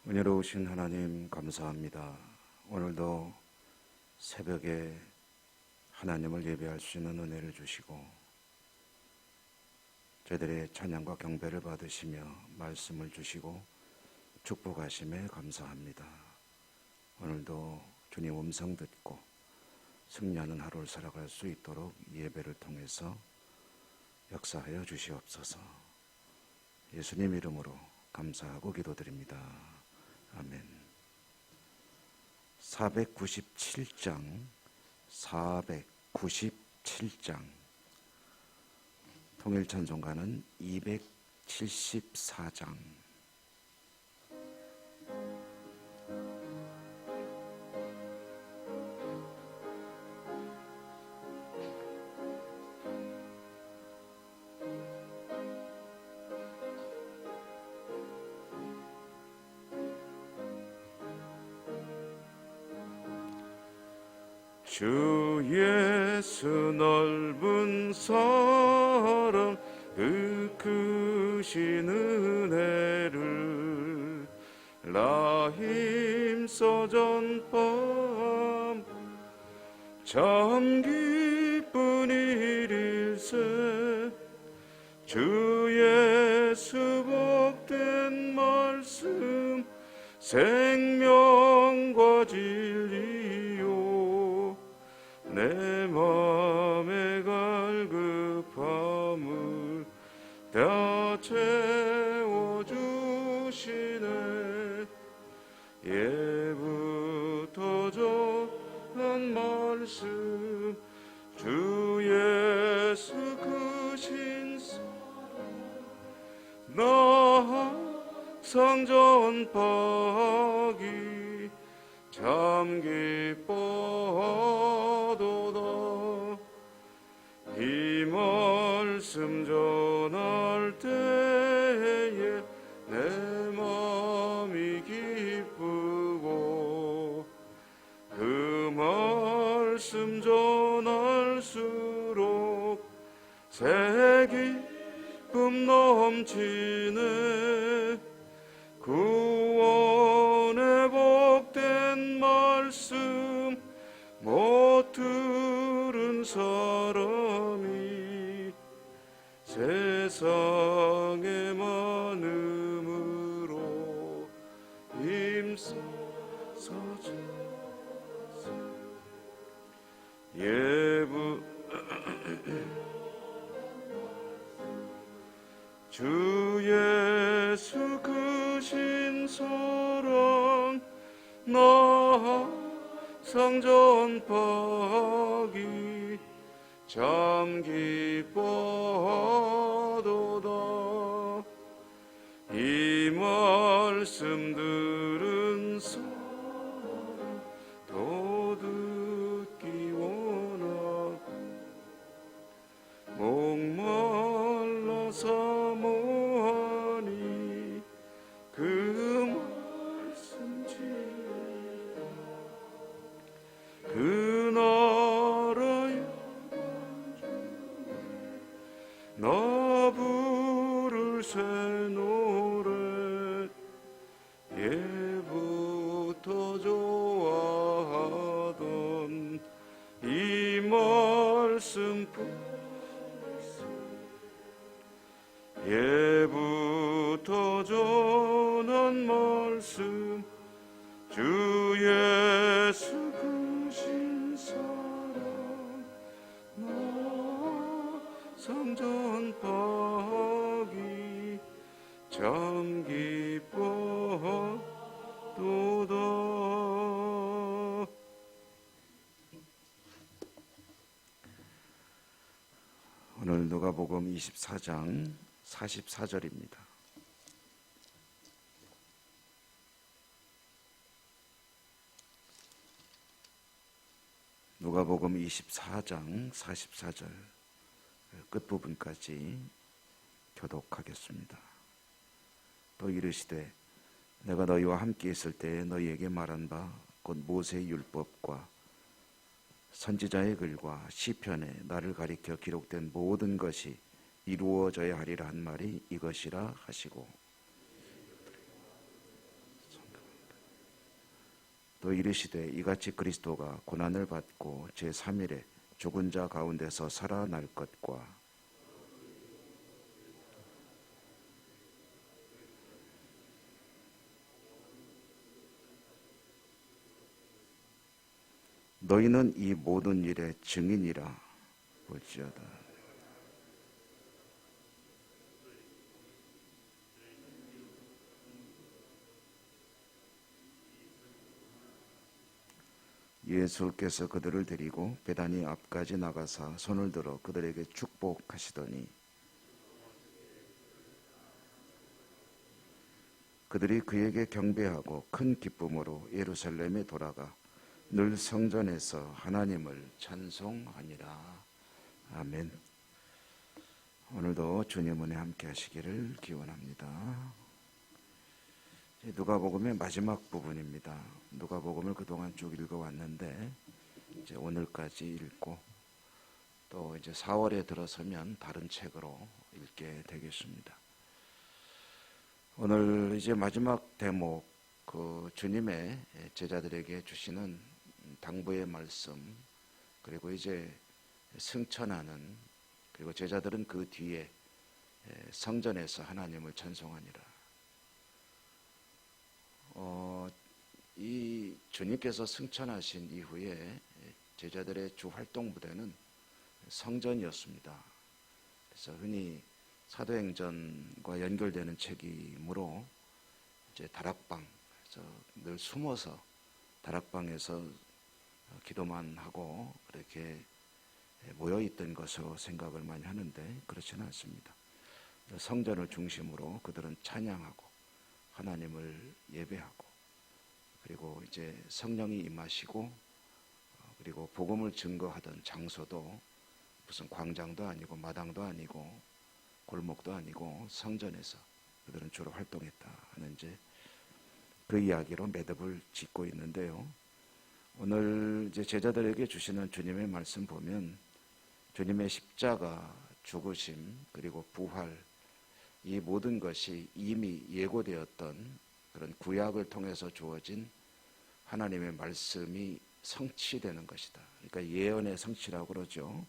은혜로우신 하나님 감사합니다. 오늘도 새벽에 하나님을 예배할 수 있는 은혜를 주시고 저희들의 찬양과 경배를 받으시며 말씀을 주시고 축복하심에 감사합니다. 오늘도 주님 음성 듣고 승리하는 하루를 살아갈 수 있도록 예배를 통해서 역사하여 주시옵소서. 예수님 이름으로 감사하고 기도드립니다. 아멘. 497장 통일찬송가는 274장. 주 예수 넓은 사랑 그 크신 은혜를 나 힘써 전파함 참 기쁜 일일세. 주 예수 복된 말씀 생명과 진리요 내 맘에 갈급함을 다 채워주시네. 예부터 전한 말씀 주 예수 크신 나 항상 전파하기 참 기뻐하도다. 이 말씀 전할 때에 내 마음이 기쁘고 그 말씀 전할수록 새 기쁨 넘치네. 구원의 복된 말씀 못 들은 사람이 세상에 많음으로 힘써서 주 예수 크신 사랑 나 항상 전파하기 참 기뻐하도다. 이 말씀 들은 사람 더 듣기 원하고 목말라 사모하니 그 말씀 진리 그 나라 영광 나 부를 새 노래 예부터 좋아하던 이 말씀 예부터 전한 말씀 주 예수 크신 사랑 나 상전파하기 참 기뻐도다. 오늘 누가복음 24장 44절입니다. 누가복음 24장 44절 끝부분까지 교독하겠습니다. 또 이르시되 내가 너희와 함께 있을 때에 너희에게 말한 바 곧 모세의 율법과 선지자의 글과 시편에 나를 가리켜 기록된 모든 것이 이루어져야 하리라 한 말이 이것이라 하시고. 또 이르시되 이같이 그리스도가 고난을 받고 제3일에 죽은 자 가운데서 살아날 것과 너희는 이 모든 일의 증인이라 볼지어다. 예수께서 그들을 데리고 베다니 앞까지 나가사 손을 들어 그들에게 축복하시더니 그들이 그에게 경배하고 큰 기쁨으로 예루살렘에 돌아가 늘 성전에서 하나님을 찬송하니라. 아멘. 오늘도 주님 은혜 함께 하시기를 기원합니다. 누가복음의 마지막 부분입니다. 누가복음을 그동안 쭉 읽어왔는데 이제 오늘까지 읽고 또 이제 4월에 들어서면 다른 책으로 읽게 되겠습니다. 오늘 이제 마지막 대목, 그 주님의 제자들에게 주시는 당부의 말씀, 그리고 이제 승천하는, 그리고 제자들은 그 뒤에 성전에서 하나님을 찬송하니라. 이 주님께서 승천하신 이후에 제자들의 주 활동 무대는 성전이었습니다. 그래서 흔히 사도행전과 연결되는 책이므로 이제 다락방, 그래서 늘 숨어서 다락방에서 기도만 하고 그렇게 모여 있던 것으로 생각을 많이 하는데 그렇지는 않습니다. 성전을 중심으로 그들은 찬양하고 하나님을 예배하고, 그리고 이제 성령이 임하시고, 그리고 복음을 증거하던 장소도 무슨 광장도 아니고 마당도 아니고 골목도 아니고 성전에서 그들은 주로 활동했다 하는 이제 그 이야기로 매듭을 짓고 있는데요. 오늘 이제 제자들에게 주시는 주님의 말씀 보면 주님의 십자가, 죽으심, 그리고 부활, 이 모든 것이 이미 예고되었던 그런 구약을 통해서 주어진 하나님의 말씀이 성취되는 것이다. 그러니까 예언의 성취라고 그러죠.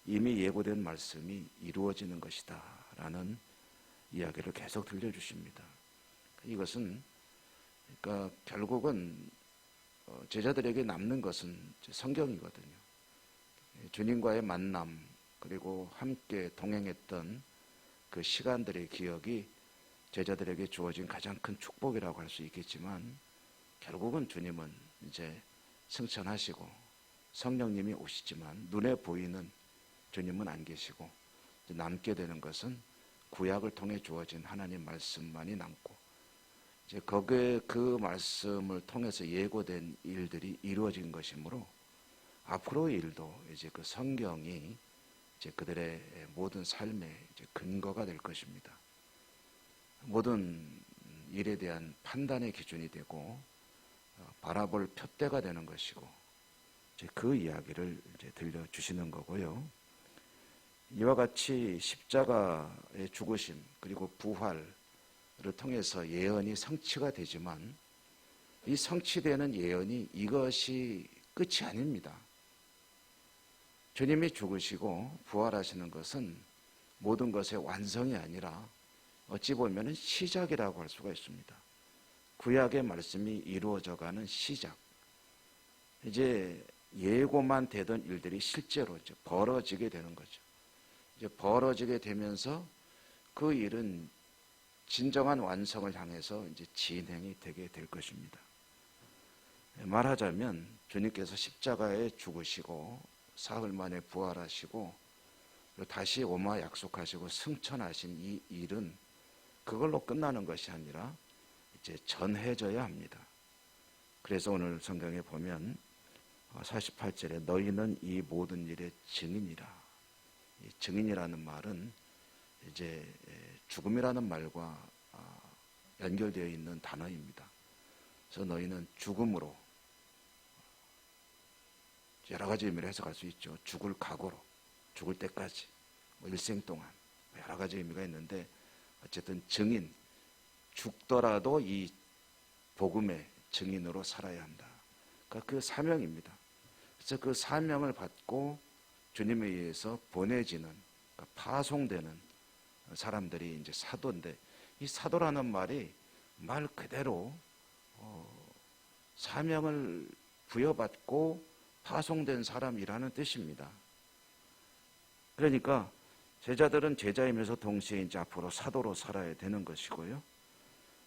이미 예고된 말씀이 이루어지는 것이다 라는 이야기를 계속 들려주십니다. 이것은 그러니까 결국은 제자들에게 남는 것은 성경이거든요. 주님과의 만남, 그리고 함께 동행했던 그 시간들의 기억이 제자들에게 주어진 가장 큰 축복이라고 할 수 있겠지만, 결국은 주님은 이제 승천하시고 성령님이 오시지만 눈에 보이는 주님은 안 계시고 남게 되는 것은 구약을 통해 주어진 하나님 말씀만이 남고, 이제 거기에 그 말씀을 통해서 예고된 일들이 이루어진 것이므로 앞으로의 일도 이제 그 성경이 이제 그들의 모든 삶의 이제 근거가 될 것입니다. 모든 일에 대한 판단의 기준이 되고 바라볼 푯대가 되는 것이고, 이제 그 이야기를 이제 들려주시는 거고요. 이와 같이 십자가의 죽으심 그리고 부활을 통해서 예언이 성취가 되지만, 이 성취되는 예언이 이것이 끝이 아닙니다. 주님이 죽으시고 부활하시는 것은 모든 것의 완성이 아니라 어찌 보면 시작이라고 할 수가 있습니다. 구약의 말씀이 이루어져가는 시작. 이제 예고만 되던 일들이 실제로 이제 벌어지게 되는 거죠. 이제 벌어지게 되면서 그 일은 진정한 완성을 향해서 이제 진행이 되게 될 것입니다. 말하자면 주님께서 십자가에 죽으시고 사흘 만에 부활하시고 다시 오마 약속하시고 승천하신 이 일은 그걸로 끝나는 것이 아니라 이제 전해져야 합니다. 그래서 오늘 성경에 보면 48절에 너희는 이 모든 일의 증인이라. 이 증인이라는 말은 이제 죽음이라는 말과 연결되어 있는 단어입니다. 그래서 너희는 죽음으로, 여러 가지 의미로 해석할 수 있죠. 죽을 각오로, 죽을 때까지, 일생 동안 여러 가지 의미가 있는데 어쨌든 증인, 죽더라도 이 복음의 증인으로 살아야 한다. 그러니까 그 사명입니다. 그래서 그 사명을 받고 주님에 의해서 보내지는, 그러니까 파송되는 사람들이 이제 사도인데, 이 사도라는 말이 말 그대로 사명을 부여받고 파송된 사람이라는 뜻입니다. 그러니까 제자들은 제자이면서 동시에 이제 앞으로 사도로 살아야 되는 것이고요.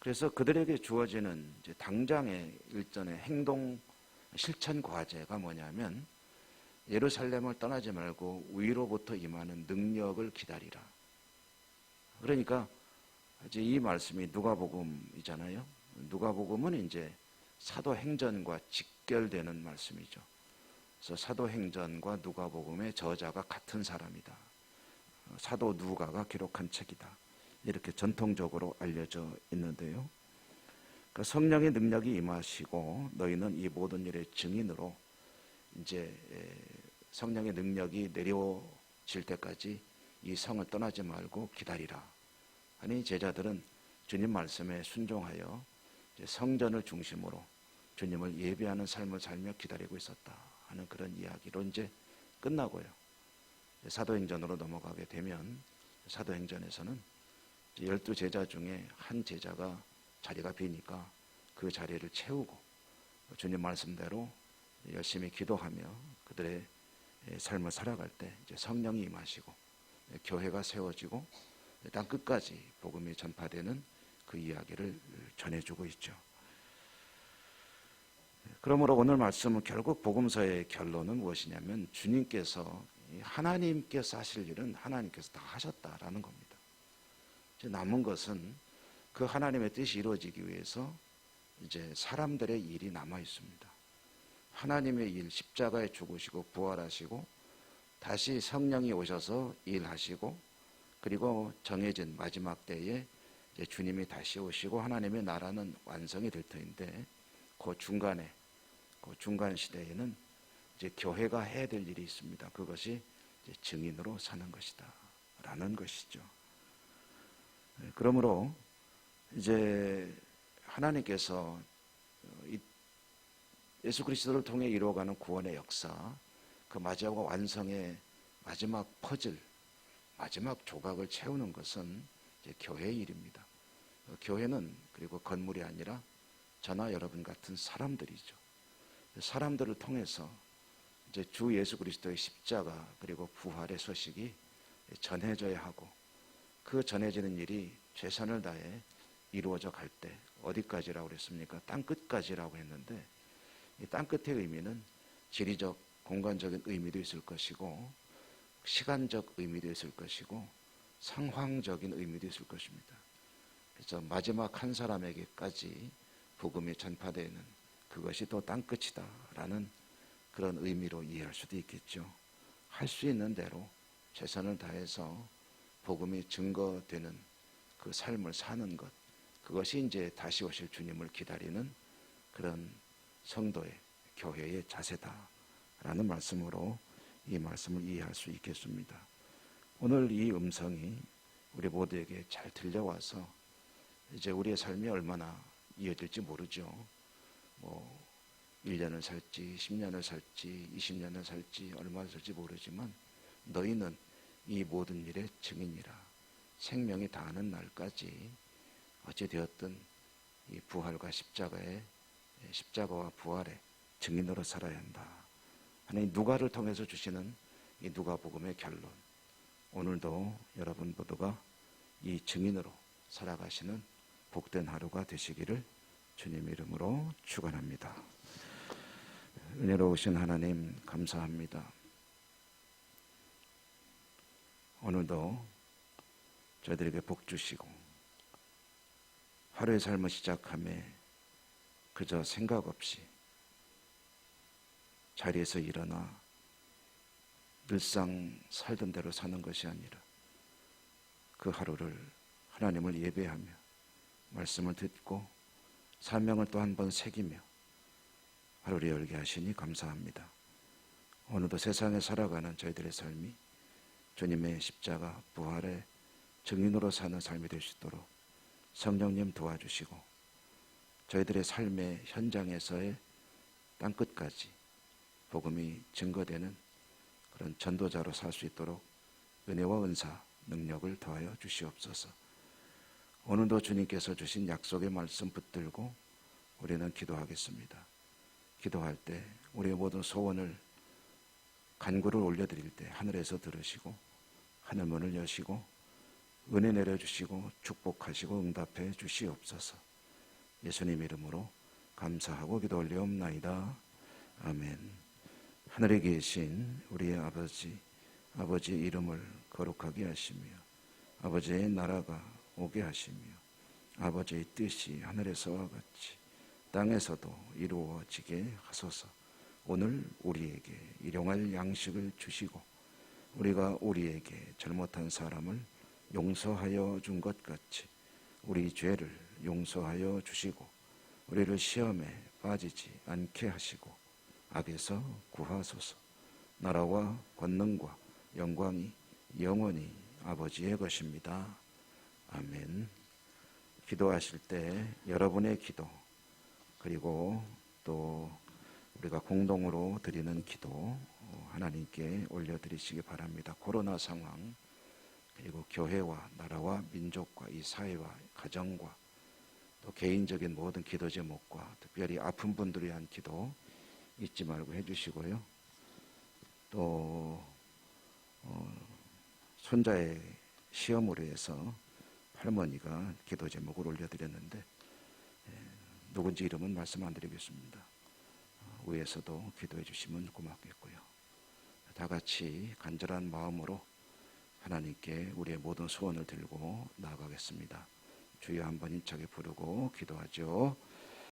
그래서 그들에게 주어지는 이제 당장의 일전의 행동 실천 과제가 뭐냐면, 예루살렘을 떠나지 말고 위로부터 임하는 능력을 기다리라. 그러니까 이제 이 말씀이 누가복음이잖아요. 누가복음은 이제 사도행전과 직결되는 말씀이죠. 그래서 사도행전과 누가복음의 저자가 같은 사람이다. 사도 누가가 기록한 책이다. 이렇게 전통적으로 알려져 있는데요. 그러니까 성령의 능력이 임하시고 너희는 이 모든 일의 증인으로, 이제 성령의 능력이 내려질 때까지 이 성을 떠나지 말고 기다리라. 아니, 제자들은 주님 말씀에 순종하여 이제 성전을 중심으로 주님을 예배하는 삶을 살며 기다리고 있었다 하는 그런 이야기로 이제 끝나고요. 사도행전으로 넘어가게 되면, 사도행전에서는 12제자 중에 한 제자가 자리가 비니까 그 자리를 채우고 주님 말씀대로 열심히 기도하며 그들의 삶을 살아갈 때 이제 성령이 임하시고 교회가 세워지고 땅 끝까지 복음이 전파되는 그 이야기를 전해주고 있죠. 그러므로 오늘 말씀은 결국 복음서의 결론은 무엇이냐면, 주님께서, 하나님께서 하실 일은 하나님께서 다 하셨다라는 겁니다. 이제 남은 것은 그 하나님의 뜻이 이루어지기 위해서 이제 사람들의 일이 남아 있습니다. 하나님의 일, 십자가에 죽으시고 부활하시고 다시 성령이 오셔서 일하시고, 그리고 정해진 마지막 때에 이제 주님이 다시 오시고 하나님의 나라는 완성이 될 터인데, 그 중간 시대에는 이제 교회가 해야 될 일이 있습니다. 그것이 이제 증인으로 사는 것이다 라는 것이죠. 그러므로 이제 하나님께서 예수 그리스도를 통해 이루어가는 구원의 역사, 그 마지막 완성의 마지막 퍼즐, 마지막 조각을 채우는 것은 이제 교회의 일입니다. 교회는 그리고 건물이 아니라 저나 여러분 같은 사람들이죠. 사람들을 통해서 이제 주 예수 그리스도의 십자가 그리고 부활의 소식이 전해져야 하고, 그 전해지는 일이 최선을 다해 이루어져 갈 때 어디까지라고 그랬습니까? 땅 끝까지라고 했는데, 이 땅 끝의 의미는 지리적, 공간적인 의미도 있을 것이고, 시간적 의미도 있을 것이고, 상황적인 의미도 있을 것입니다. 그래서 마지막 한 사람에게까지 복음이 전파되는 그것이 또 땅 끝이다 라는 그런 의미로 이해할 수도 있겠죠. 할 수 있는 대로 최선을 다해서 복음이 증거되는 그 삶을 사는 것, 그것이 이제 다시 오실 주님을 기다리는 그런 성도의, 교회의 자세다라는 말씀으로 이 말씀을 이해할 수 있겠습니다. 오늘 이 음성이 우리 모두에게 잘 들려와서 이제 우리의 삶이 얼마나 이어질지 모르죠. 1년을 살지 10년을 살지 20년을 살지 얼마를 살지 모르지만, 너희는 이 모든 일의 증인이라. 생명이 다하는 날까지 어찌 되었든 이 부활과 십자가와 부활의 증인으로 살아야 한다 하나님 누가를 통해서 주시는 이 누가복음의 결론, 오늘도 여러분 모두가 이 증인으로 살아가시는 복된 하루가 되시기를 주님 이름으로 축원합니다. 은혜로우신 하나님 감사합니다. 오늘도 저희들에게 복 주시고, 하루의 삶을 시작함에 그저 생각 없이 자리에서 일어나 늘상 살던 대로 사는 것이 아니라 그 하루를 하나님을 예배하며 말씀을 듣고 사명을 또 한 번 새기며 하루를 열게 하시니 감사합니다. 오늘도 세상에 살아가는 저희들의 삶이 주님의 십자가 부활의 증인으로 사는 삶이 될 수 있도록 성령님 도와주시고, 저희들의 삶의 현장에서의 땅끝까지 복음이 증거되는 그런 전도자로 살 수 있도록 은혜와 은사, 능력을 더하여 주시옵소서. 오늘도 주님께서 주신 약속의 말씀 붙들고 우리는 기도하겠습니다. 기도할 때 우리의 모든 소원을 간구를 올려드릴 때 하늘에서 들으시고 하늘문을 여시고 은혜 내려주시고 축복하시고 응답해 주시옵소서. 예수님 이름으로 감사하고 기도 올리옵나이다. 아멘. 하늘에 계신 우리의 아버지 이름을 거룩하게 하시며 아버지의 나라가 오게 하시며 아버지의 뜻이 하늘에서와 같이 땅에서도 이루어지게 하소서. 오늘 우리에게 일용할 양식을 주시고 우리가 우리에게 잘못한 사람을 용서하여 준 것 같이 우리 죄를 용서하여 주시고 우리를 시험에 빠지지 않게 하시고 악에서 구하소서. 나라와 권능과 영광이 영원히 아버지의 것입니다. 아멘. 기도하실 때 여러분의 기도 그리고 또 우리가 공동으로 드리는 기도 하나님께 올려드리시기 바랍니다. 코로나 상황 그리고 교회와 나라와 민족과 이 사회와 가정과 또 개인적인 모든 기도 제목과 특별히 아픈 분들을 위한 기도 잊지 말고 해주시고요. 또 손자의 시험으로 해서 할머니가 기도 제목을 올려드렸는데 누군지 이름은 말씀 안 드리겠습니다. 위에서도 기도해 주시면 고맙겠고요. 다 같이 간절한 마음으로 하나님께 우리의 모든 소원을 들고 나아가겠습니다. 주여 한번 힘차게 부르고 기도하죠.